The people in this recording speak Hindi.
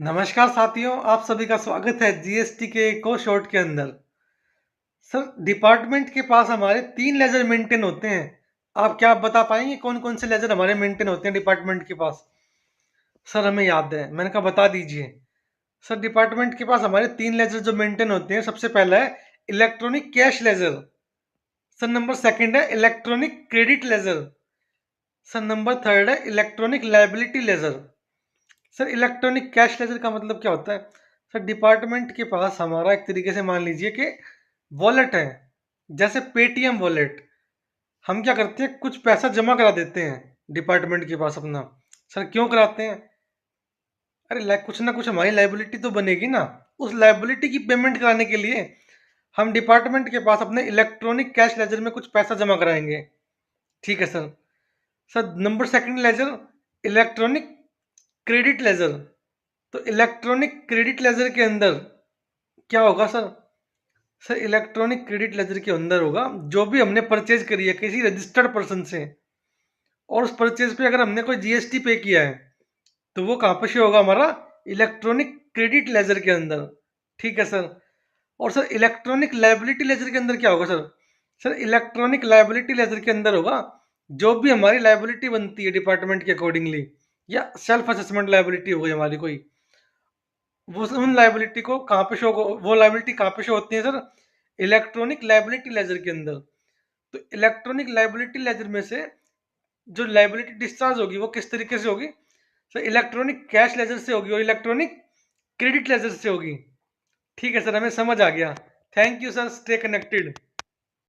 नमस्कार साथियों, आप सभी का स्वागत है जीएसटी के एक और शॉर्ट के अंदर। सर, डिपार्टमेंट के पास हमारे 3 लेजर मेंटेन होते हैं। आप क्या बता पाएंगे कौन-कौन से लेजर हमारे मेंटेन होते हैं डिपार्टमेंट के पास? सर, हमें याद है, मैंने कहा बता दीजिए। सर, डिपार्टमेंट के पास हमारे 3 लेजर जो मेंटेन होते हैं, सबसे पहला है electronic cash ledger. Sir, number second है electronic credit ledger. Sir, number third है electronic liability ledger. Sir, electronic cash ledger का मतलब क्या होता है? सर, डिपार्टमेंट के पास हमारा एक तरीके से मान लीजिए कि वॉलेट है, जैसे पेटीएम वॉलेट। हम क्या करते हैं, कुछ पैसा जमा करा देते हैं डिपार्टमेंट के पास अपना। सर, क्यों कराते हैं? अरे कुछ ना कुछ हमारी लाइबिलिटी तो बनेगी ना। उस लाइबिलिटी की पेमेंट कराने के लिए हम डिपार्टमेंट के पास अपने इलेक्ट्रॉनिक कैश लेजर में कुछ पैसा जमा कराएंगे। ठीक है sir. Sir, number second ledger electronic credit laser. तो इलेक्ट्रॉनिक क्रेडिट लेजर के अंदर क्या होगा sir? Sir, electronic credit laser के अंदर होगा जो भी हमने परचेज करी है किसी रजिस्टर्ड पर्सन से, और उस परचेज पे अगर हमने कोई जीएसटी पे किया है तो वो कहाँ पे शो होगा? हमारा इलेक्ट्रॉनिक क्रेडिट लेजर के अंदर। ठीक है सर। और सर, इलेक्ट्रॉनिक लायबिलिटी लेजर के अंदर क्या होगा sir? Sir, electronic liability ledger के अंदर होगा जो भी हमारी लायबिलिटी बनती है डिपार्टमेंट के अकॉर्डिंगली, या सेल्फ असेसमेंट लायबिलिटी हो गई हमारी कोई, वो उन लायबिलिटी को कहाँ पे शो, वो लायबिलिटी कहाँ पे शो होती है सर? इलेक्ट्रॉनिक लायबिलिटी लेजर के अंदर। तो इलेक्ट्रॉनिक लायबिलिटी लेजर में से जो लायबिलिटी डिस्चार्ज होगी वो किस तरीके से होगी? सर, इलेक्ट्रॉनिक कैश लेजर से होगी और इलेक्ट्रॉनिक क्रेडिट लेजर से होगी। ठीक है सर, हमें समझ आ गया। Thank you sir, stay connected.